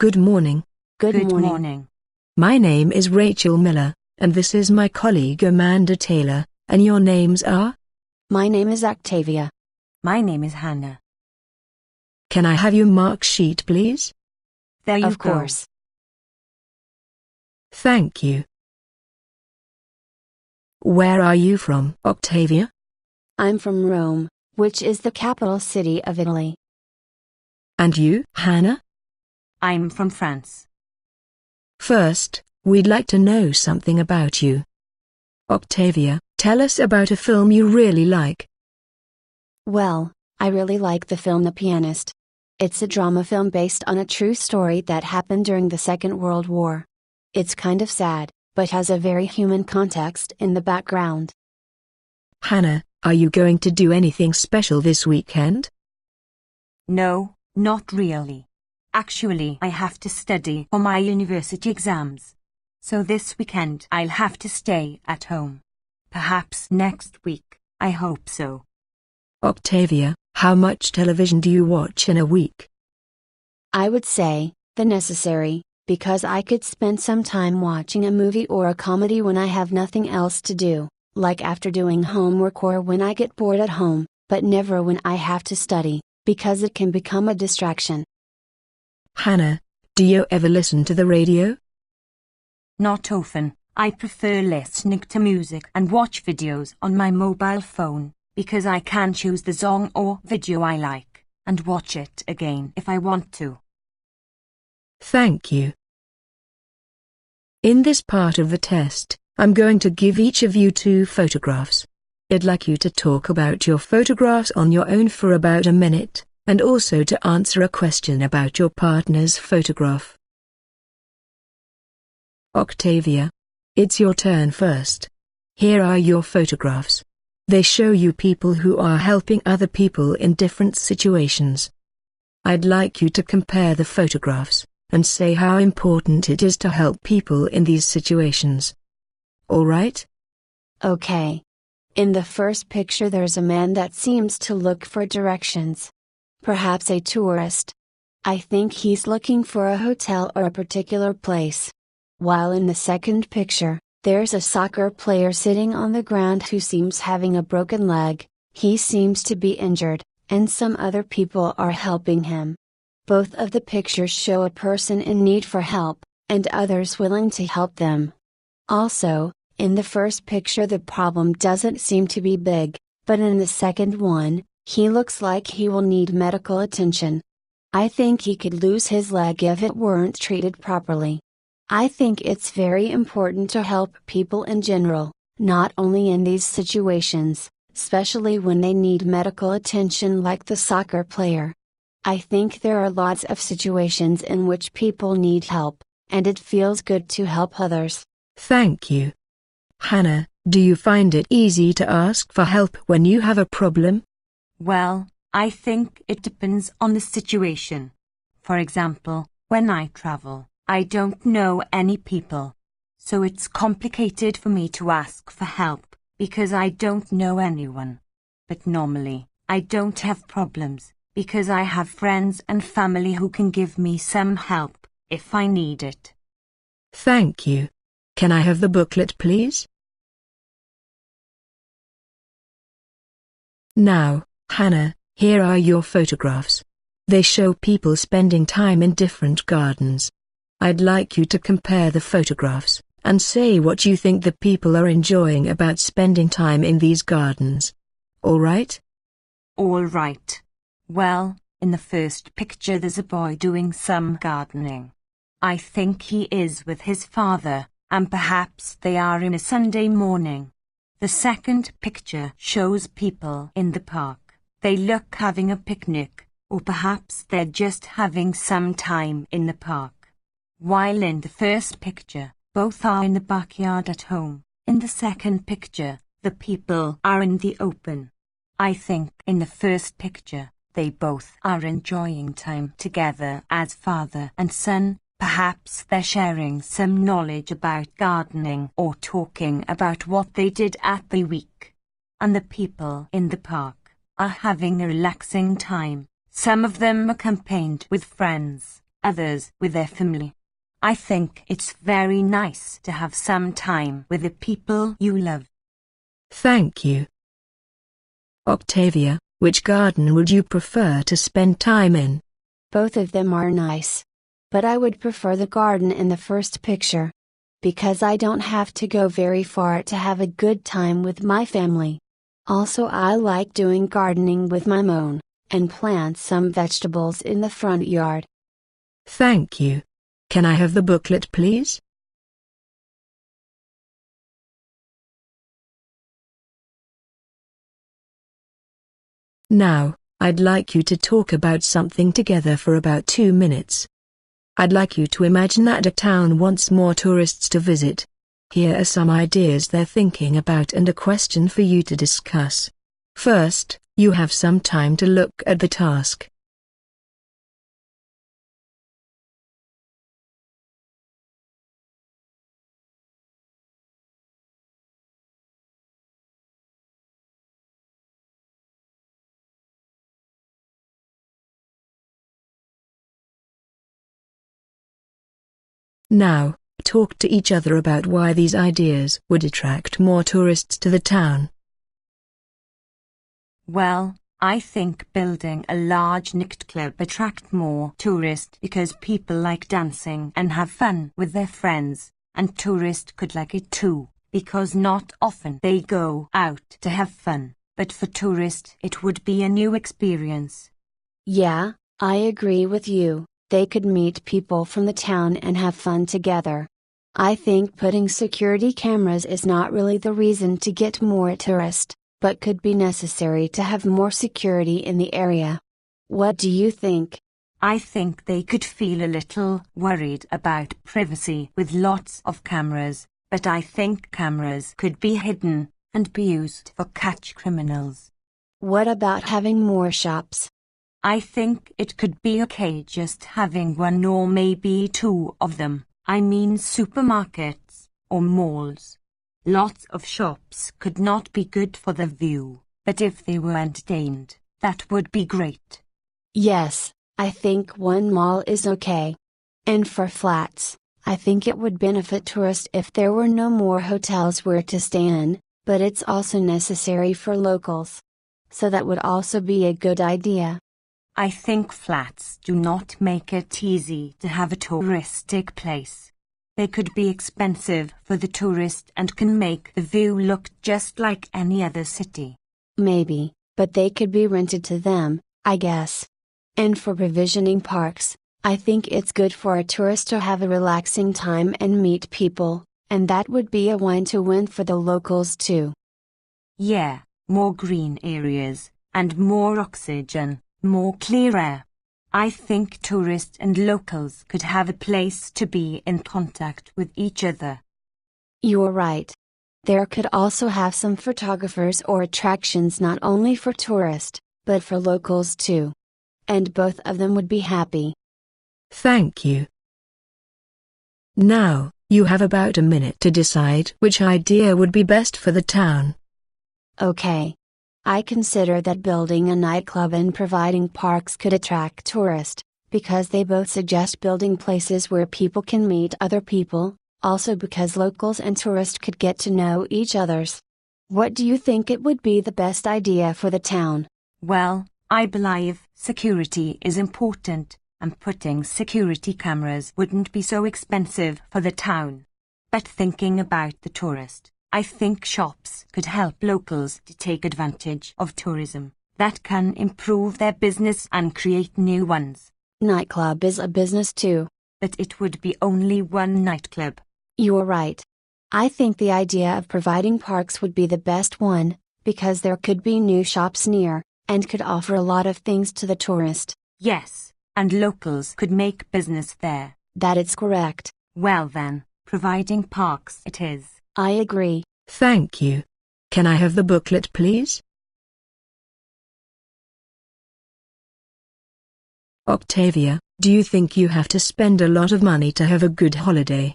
Good morning. Good morning. My name is Rachel Miller, and this is my colleague Amanda Taylor, and your names are? My name is Octavia. My name is Hannah. Can I have your mark sheet, please? There you Of go. course. Thank you. Where are you from, Octavia? I'm from Rome, which is the capital city of Italy. And you, Hannah? I'm from France. First, we'd like to know something about you. Octavia, tell us about a film you really like. Well, I really like the film The Pianist. It's a drama film based on a true story that happened during the Second World War. It's kind of sad, but has a very human context in the background. Hannah, are you going to do anything special this weekend? No, not really. Actually, I have to study for my university exams. So this weekend I'll have to stay at home. Perhaps next week, I hope so. Octavia, how much television do you watch in a week? I would say, the necessary, because I could spend some time watching a movie or a comedy when I have nothing else to do, like after doing homework or when I get bored at home, but never when I have to study, because it can become a distraction. Hannah, do you ever listen to the radio? Not often. I prefer listening to music and watch videos on my mobile phone, because I can choose the song or video I like, and watch it again if I want to. Thank you. In this part of the test, I'm going to give each of you 2 photographs. I'd like you to talk about your photographs on your own for about a minute, and also to answer a question about your partner's photograph. Octavia, it's your turn first. Here are your photographs. They show you people who are helping other people in different situations. I'd like you to compare the photographs, and say how important it is to help people in these situations. All right? Okay. In the first picture there's a man that seems to look for directions. Perhaps a tourist. I think he's looking for a hotel or a particular place. While in the second picture, there's a soccer player sitting on the ground who seems having a broken leg. He seems to be injured, and some other people are helping him. Both of the pictures show a person in need for help, and others willing to help them. Also, in the first picture the problem doesn't seem to be big, but in the second one, he looks like he will need medical attention. I think he could lose his leg if it weren't treated properly. I think it's very important to help people in general, not only in these situations, especially when they need medical attention like the soccer player. I think there are lots of situations in which people need help, and it feels good to help others. Thank you. Hannah, do you find it easy to ask for help when you have a problem? Well, I think it depends on the situation. For example, when I travel, I don't know any people. So it's complicated for me to ask for help, because I don't know anyone. But normally, I don't have problems, because I have friends and family who can give me some help, if I need it. Thank you. Can I have the booklet, please? Now, Hannah, here are your photographs. They show people spending time in different gardens. I'd like you to compare the photographs, and say what you think the people are enjoying about spending time in these gardens. All right? All right. Well, in the first picture there's a boy doing some gardening. I think he is with his father, and perhaps they are in a Sunday morning. The second picture shows people in the park. They look having a picnic, or perhaps they're just having some time in the park. While in the first picture, both are in the backyard at home. In the second picture, the people are in the open. I think in the first picture, they both are enjoying time together as father and son. Perhaps they're sharing some knowledge about gardening or talking about what they did at the week. And the people in the park are having a relaxing time. Some of them accompanied with friends, others with their family. I think it's very nice to have some time with the people you love. Thank you. Octavia, which garden would you prefer to spend time in? Both of them are nice. But I would prefer the garden in the first picture. Because I don't have to go very far to have a good time with my family. Also, I like doing gardening with my mom, and plant some vegetables in the front yard. Thank you. Can I have the booklet, please? Now, I'd like you to talk about something together for about 2 minutes. I'd like you to imagine that a town wants more tourists to visit. Here are some ideas they're thinking about and a question for you to discuss. First, you have some time to look at the task. Now, talk to each other about why these ideas would attract more tourists to the town. Well, I think building a large nightclub attract more tourists because people like dancing and have fun with their friends, and tourists could like it too, because not often they go out to have fun, but for tourists it would be a new experience. Yeah, I agree with you. They could meet people from the town and have fun together. I think putting security cameras is not really the reason to get more tourists, but could be necessary to have more security in the area. What do you think? I think they could feel a little worried about privacy with lots of cameras, but I think cameras could be hidden and be used for catch criminals. What about having more shops? I think it could be okay just having one or maybe two of them. I mean supermarkets or malls. Lots of shops could not be good for the view, but if they were entertained, that would be great. Yes, I think one mall is okay. And for flats, I think it would benefit tourists if there were no more hotels where to stay in, but it's also necessary for locals. So that would also be a good idea. I think flats do not make it easy to have a touristic place. They could be expensive for the tourist and can make the view look just like any other city. Maybe, but they could be rented to them, I guess. And for provisioning parks, I think it's good for a tourist to have a relaxing time and meet people, and that would be a win-to-win for the locals too. Yeah, more green areas, and more oxygen. More clear air. I think tourists and locals could have a place to be in contact with each other. You're right. There could also have some photographers or attractions not only for tourists, but for locals too. And both of them would be happy. Thank you. Now, you have about a minute to decide which idea would be best for the town. Okay. I consider that building a nightclub and providing parks could attract tourists, because they both suggest building places where people can meet other people, also because locals and tourists could get to know each other's. What do you think it would be the best idea for the town? Well, I believe security is important, and putting security cameras wouldn't be so expensive for the town. But thinking about the tourist, I think shops could help locals to take advantage of tourism. That can improve their business and create new ones. Nightclub is a business too. But it would be only one nightclub. You're right. I think the idea of providing parks would be the best one, because there could be new shops near, and could offer a lot of things to the tourist. Yes, and locals could make business there. That is correct. Well then, providing parks it is. I agree. Thank you. Can I have the booklet, please? Octavia, do you think you have to spend a lot of money to have a good holiday?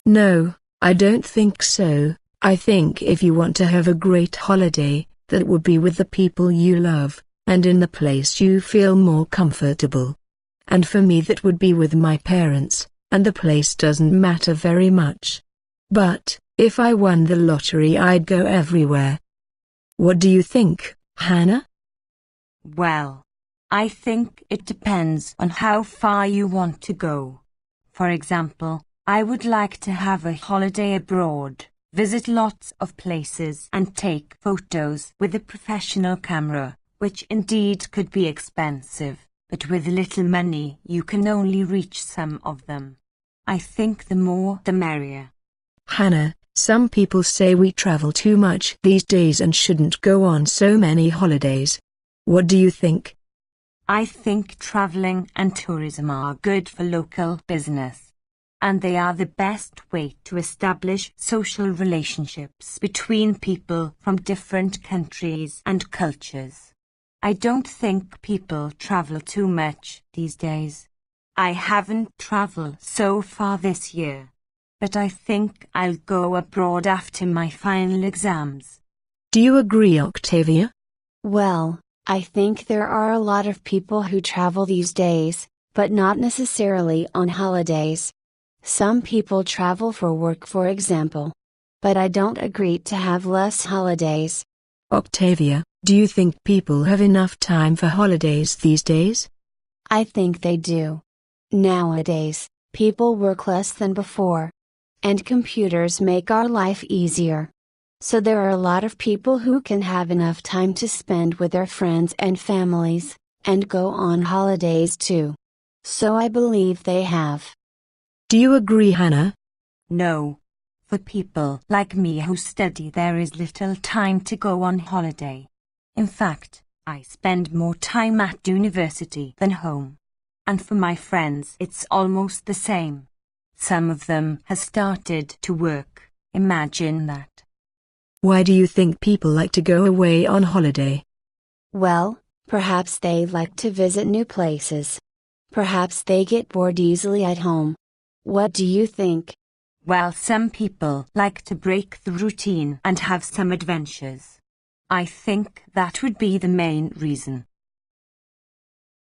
No, I don't think so. I think if you want to have a great holiday, that would be with the people you love, and in the place you feel more comfortable. And for me that would be with my parents, and the place doesn't matter very much. But, if I won the lottery I'd go everywhere. What do you think, Hannah? Well, I think it depends on how far you want to go. For example, I would like to have a holiday abroad, visit lots of places and take photos with a professional camera, which indeed could be expensive, but with little money you can only reach some of them. I think the more the merrier. Hannah, some people say we travel too much these days and shouldn't go on so many holidays. What do you think? I think traveling and tourism are good for local business, and they are the best way to establish social relationships between people from different countries and cultures. I don't think people travel too much these days. I haven't traveled so far this year, but I think I'll go abroad after my final exams. Do you agree, Octavia? Well, I think there are a lot of people who travel these days, but not necessarily on holidays. Some people travel for work, for example. But I don't agree to have less holidays. Octavia, do you think people have enough time for holidays these days? I think they do. Nowadays, people work less than before. And computers make our life easier. So there are a lot of people who can have enough time to spend with their friends and families, and go on holidays too. So I believe they have. Do you agree, Hannah? No. For people like me who study, there is little time to go on holiday. In fact, I spend more time at university than home. And for my friends it's almost the same. Some of them have started to work. Imagine that. Why do you think people like to go away on holiday? Well, perhaps they like to visit new places. Perhaps they get bored easily at home. What do you think? Well, some people like to break the routine and have some adventures. I think that would be the main reason.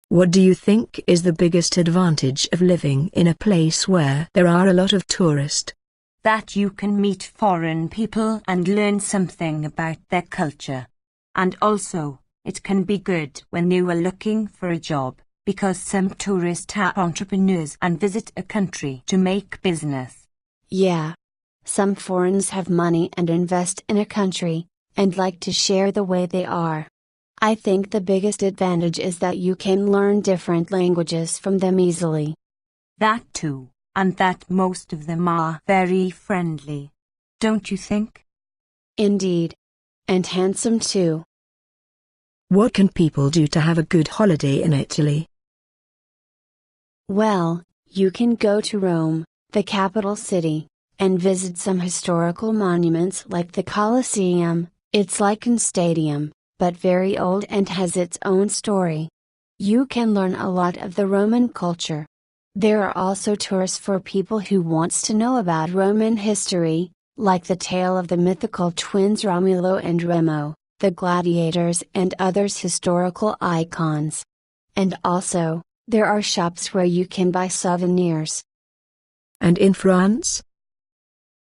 What do you think is the biggest advantage of living in a place where there are a lot of tourists? That you can meet foreign people and learn something about their culture. And also, it can be good when you are looking for a job, because some tourists are entrepreneurs and visit a country to make business. Yeah. Some foreigners have money and invest in a country, and like to share the way they are. I think the biggest advantage is that you can learn different languages from them easily. That too. And that most of them are very friendly. Don't you think? Indeed. And handsome too. What can people do to have a good holiday in Italy? Well, you can go to Rome, the capital city, and visit some historical monuments like the Colosseum. It's like a stadium, but very old and has its own story. You can learn a lot of the Roman culture. There are also tours for people who wants to know about Roman history, like the tale of the mythical twins Romulo and Remo, the gladiators and others historical icons. And also, there are shops where you can buy souvenirs. And in France?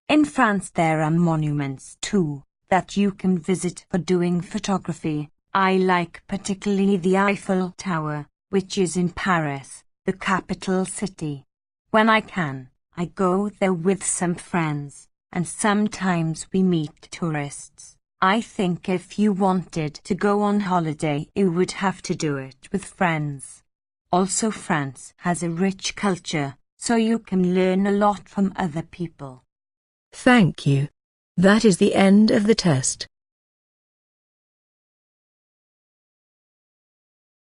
In France there are monuments too, that you can visit for doing photography. I like particularly the Eiffel Tower, which is in Paris, the capital city. When I can, I go there with some friends, and sometimes we meet tourists. I think if you wanted to go on holiday, you would have to do it with friends. Also, France has a rich culture, so you can learn a lot from other people. Thank you. That is the end of the test.